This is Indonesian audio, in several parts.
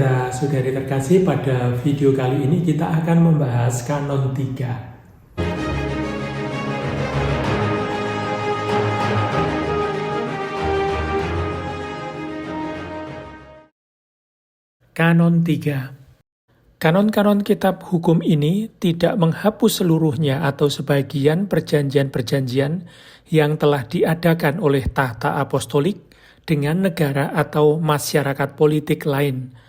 Saudari terkasih, pada video kali ini kita akan membahas Kanon 3. Kanon 3. Kanon-kanon kitab hukum ini tidak menghapus seluruhnya atau sebagian perjanjian-perjanjian yang telah diadakan oleh tahta apostolik dengan negara atau masyarakat politik lain.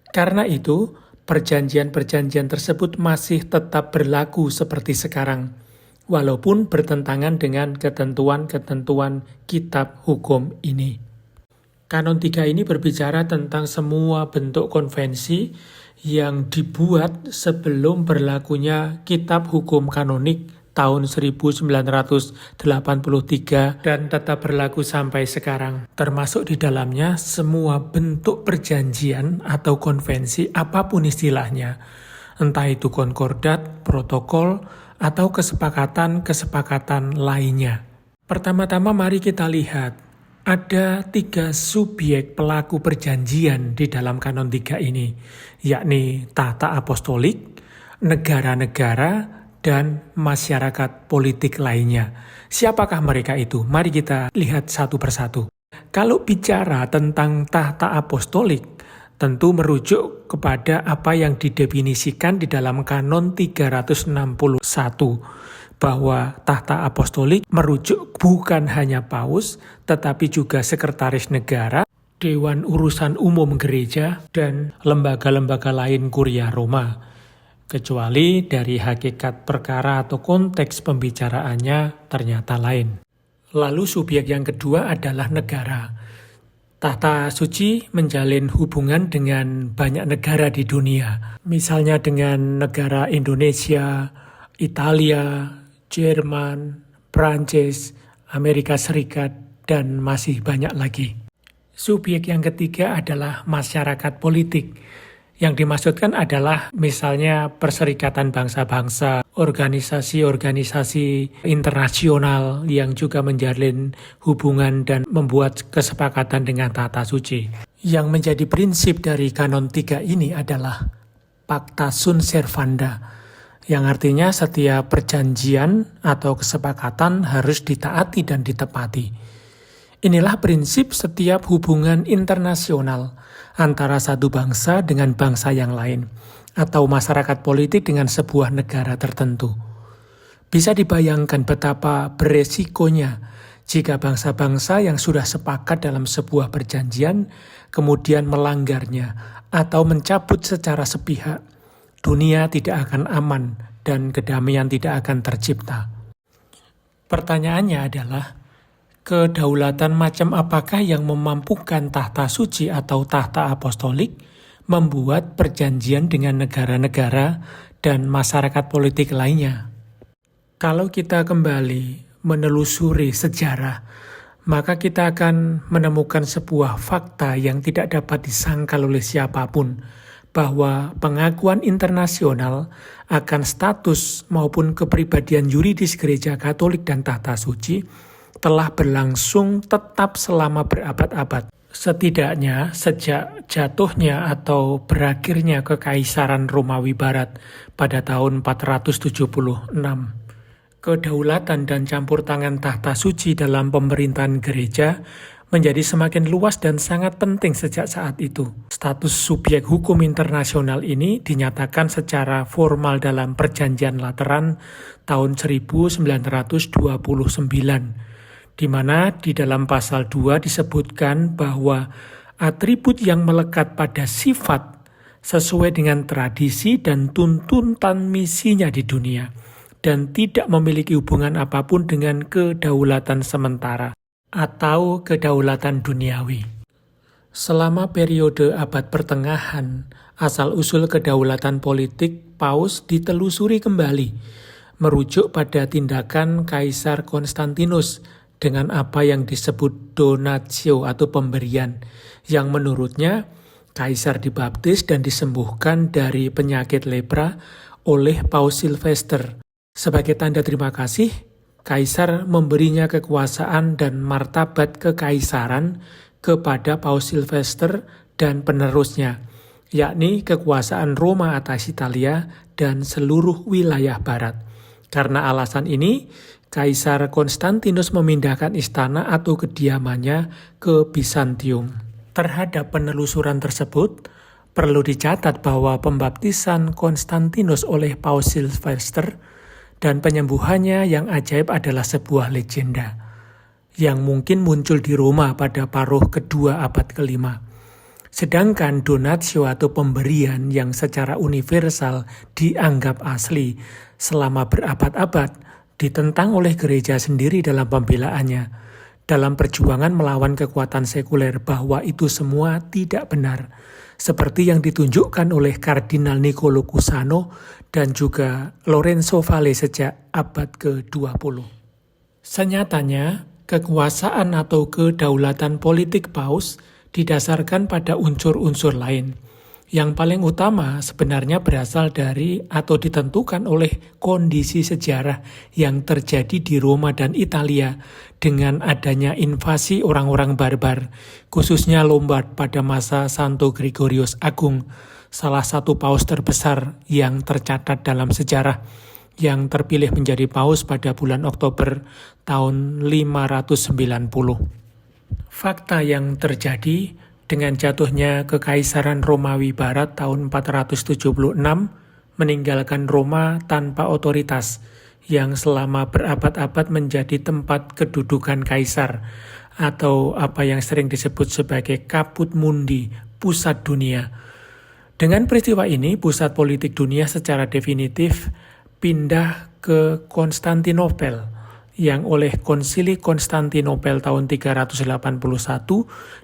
Karena itu, perjanjian-perjanjian tersebut masih tetap berlaku seperti sekarang, walaupun bertentangan dengan ketentuan-ketentuan kitab hukum ini. Kanon 3 ini berbicara tentang semua bentuk konvensi yang dibuat sebelum berlakunya kitab hukum kanonik tahun 1983 dan tetap berlaku sampai sekarang. Termasuk di dalamnya semua bentuk perjanjian atau konvensi apapun istilahnya. Entah itu konkordat, protokol, atau kesepakatan-kesepakatan lainnya. Pertama-tama mari kita lihat. Ada 3 subjek pelaku perjanjian di dalam Kanon 3 ini, yakni tahta apostolik, negara-negara, dan masyarakat politik lainnya. Siapakah mereka itu? Mari kita lihat satu persatu. Kalau bicara tentang tahta apostolik, tentu merujuk kepada apa yang didefinisikan di dalam Kanon 361, bahwa tahta apostolik merujuk bukan hanya paus, tetapi juga sekretaris negara, Dewan Urusan Umum Gereja, dan lembaga-lembaga lain Kuria Roma. Kecuali dari hakikat perkara atau konteks pembicaraannya ternyata lain. Lalu subjek yang kedua adalah negara. Tahta suci menjalin hubungan dengan banyak negara di dunia. Misalnya dengan negara Indonesia, Italia, Jerman, Prancis, Amerika Serikat, dan masih banyak lagi. Subjek yang ketiga adalah masyarakat politik. Yang dimaksudkan adalah misalnya Perserikatan Bangsa-Bangsa, organisasi-organisasi internasional yang juga menjalin hubungan dan membuat kesepakatan dengan tahta suci. Yang menjadi prinsip dari Kanon 3 ini adalah Pacta sunt servanda, yang artinya setiap perjanjian atau kesepakatan harus ditaati dan ditepati. Inilah prinsip setiap hubungan internasional antara satu bangsa dengan bangsa yang lain, atau masyarakat politik dengan sebuah negara tertentu. Bisa dibayangkan betapa beresikonya jika bangsa-bangsa yang sudah sepakat dalam sebuah perjanjian kemudian melanggarnya atau mencabut secara sepihak. Dunia tidak akan aman dan kedamaian tidak akan tercipta. Pertanyaannya adalah, kedaulatan macam apakah yang memampukan tahta suci atau tahta apostolik membuat perjanjian dengan negara-negara dan masyarakat politik lainnya? Kalau kita kembali menelusuri sejarah, maka kita akan menemukan sebuah fakta yang tidak dapat disangkal oleh siapapun, bahwa pengakuan internasional akan status maupun kepribadian yuridis Gereja Katolik dan tahta suci telah berlangsung tetap selama berabad-abad. Setidaknya sejak jatuhnya atau berakhirnya Kekaisaran Romawi Barat pada tahun 476. Kedaulatan dan campur tangan tahta suci dalam pemerintahan gereja menjadi semakin luas dan sangat penting sejak saat itu. Status subjek hukum internasional ini dinyatakan secara formal dalam Perjanjian Lateran tahun 1929. Di mana di dalam pasal 2 disebutkan bahwa atribut yang melekat pada sifat sesuai dengan tradisi dan tuntutan misinya di dunia dan tidak memiliki hubungan apapun dengan kedaulatan sementara atau kedaulatan duniawi. Selama periode abad pertengahan, asal-usul kedaulatan politik paus ditelusuri kembali, merujuk pada tindakan Kaisar Konstantinus dengan apa yang disebut donatio atau pemberian, yang menurutnya Kaisar dibaptis dan disembuhkan dari penyakit lepra oleh Paus Silvester. Sebagai tanda terima kasih, Kaisar memberinya kekuasaan dan martabat kekaisaran kepada Paus Silvester dan penerusnya, yakni kekuasaan Roma atas Italia dan seluruh wilayah barat. Karena alasan ini, Kaisar Konstantinus memindahkan istana atau kediamannya ke Bizantium. Terhadap penelusuran tersebut, perlu dicatat bahwa pembaptisan Konstantinus oleh Paus Silvester dan penyembuhannya yang ajaib adalah sebuah legenda yang mungkin muncul di Roma pada paruh kedua abad ke-5. Sedangkan donatio atau pemberian yang secara universal dianggap asli selama berabad-abad ditentang oleh gereja sendiri dalam pembelaannya, dalam perjuangan melawan kekuatan sekuler bahwa itu semua tidak benar, seperti yang ditunjukkan oleh Kardinal Niccolò Cusano dan juga Lorenzo Vale sejak abad ke-20. Senyatanya, kekuasaan atau kedaulatan politik paus didasarkan pada unsur-unsur lain. Yang paling utama sebenarnya berasal dari atau ditentukan oleh kondisi sejarah yang terjadi di Roma dan Italia dengan adanya invasi orang-orang barbar, khususnya Lombard pada masa Santo Gregorius Agung, salah satu paus terbesar yang tercatat dalam sejarah, yang terpilih menjadi paus pada bulan Oktober tahun 590. Fakta yang terjadi dengan jatuhnya Kekaisaran Romawi Barat tahun 476 meninggalkan Roma tanpa otoritas yang selama berabad-abad menjadi tempat kedudukan kaisar atau apa yang sering disebut sebagai caput mundi, pusat dunia. Dengan peristiwa ini, pusat politik dunia secara definitif pindah ke Konstantinopel yang oleh Konsili Konstantinopel tahun 381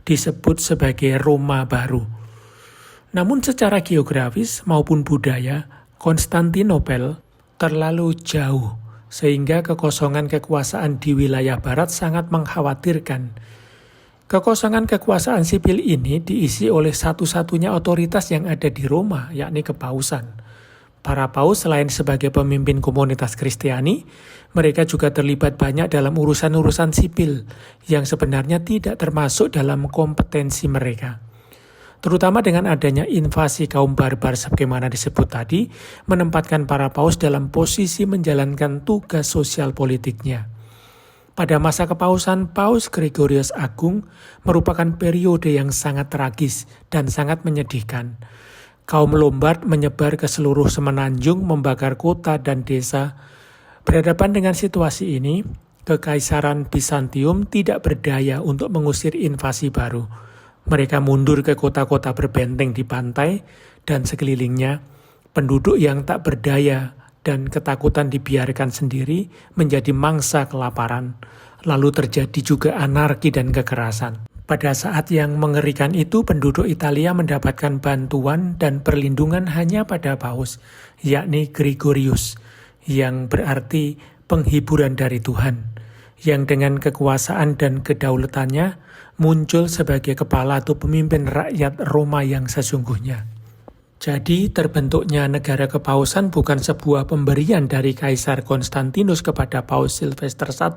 disebut sebagai Roma baru. Namun secara geografis maupun budaya, Konstantinopel terlalu jauh sehingga kekosongan kekuasaan di wilayah barat sangat mengkhawatirkan. Kekosongan kekuasaan sipil ini diisi oleh satu-satunya otoritas yang ada di Roma, yakni kepausan. Para paus selain sebagai pemimpin komunitas Kristiani, mereka juga terlibat banyak dalam urusan-urusan sipil yang sebenarnya tidak termasuk dalam kompetensi mereka. Terutama dengan adanya invasi kaum barbar sebagaimana disebut tadi, menempatkan para paus dalam posisi menjalankan tugas sosial politiknya. Pada masa kepausan Paus Gregorius Agung merupakan periode yang sangat tragis dan sangat menyedihkan. Kaum Lombard menyebar ke seluruh semenanjung, membakar kota dan desa. Berhadapan dengan situasi ini, Kekaisaran Bizantium tidak berdaya untuk mengusir invasi baru. Mereka mundur ke kota-kota berbenteng di pantai dan sekelilingnya. Penduduk yang tak berdaya dan ketakutan dibiarkan sendiri menjadi mangsa kelaparan. Lalu terjadi juga anarki dan kekerasan. Pada saat yang mengerikan itu, penduduk Italia mendapatkan bantuan dan perlindungan hanya pada paus, yakni Gregorius, yang berarti penghiburan dari Tuhan, yang dengan kekuasaan dan kedaulatannya muncul sebagai kepala atau pemimpin rakyat Roma yang sesungguhnya. Jadi terbentuknya negara kepausan bukan sebuah pemberian dari Kaisar Konstantinus kepada Paus Silvester I,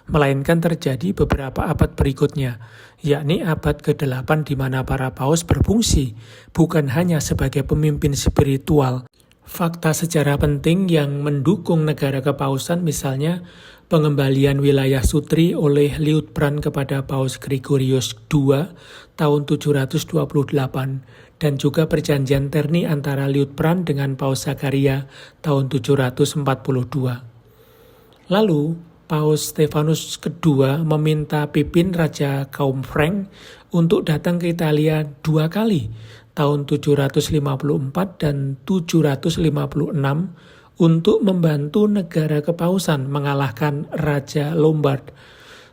melainkan terjadi beberapa abad berikutnya, yakni abad ke-8 di mana para paus berfungsi bukan hanya sebagai pemimpin spiritual. Fakta sejarah penting yang mendukung negara kepausan misalnya pengembalian wilayah Sutri oleh Liutprand kepada Paus Gregorius II tahun 728 dan juga perjanjian Terni antara Liutprand dengan Paus Zakaria tahun 742. Lalu Paus Stefanus II meminta Pipin Raja kaum Frank untuk datang ke Italia 2 kali, tahun 754 dan 756, untuk membantu negara kepausan mengalahkan Raja Lombard.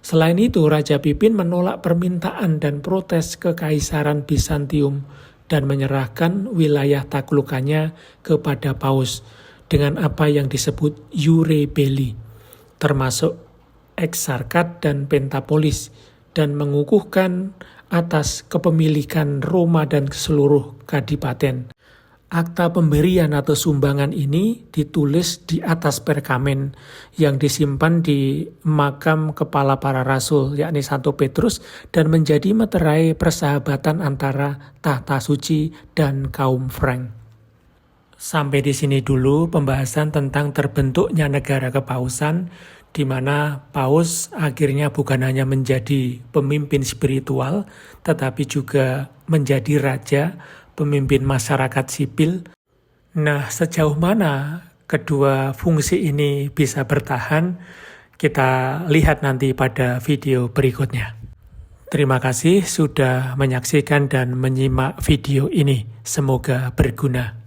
Selain itu, Raja Pipin menolak permintaan dan protes Kekaisaran Bizantium dan menyerahkan wilayah taklukannya kepada Paus dengan apa yang disebut Iure Belli, termasuk Eksarkat dan Pentapolis, dan mengukuhkan atas kepemilikan Roma dan seluruh kadipaten. Akta pemberian atau sumbangan ini ditulis di atas perkamen yang disimpan di makam kepala para rasul, yakni Santo Petrus, dan menjadi meterai persahabatan antara tahta suci dan kaum Frank. Sampai di sini dulu pembahasan tentang terbentuknya negara kepausan, di mana paus akhirnya bukan hanya menjadi pemimpin spiritual, tetapi juga menjadi raja, pemimpin masyarakat sipil. Nah, sejauh mana kedua fungsi ini bisa bertahan, kita lihat nanti pada video berikutnya. Terima kasih sudah menyaksikan dan menyimak video ini. Semoga berguna.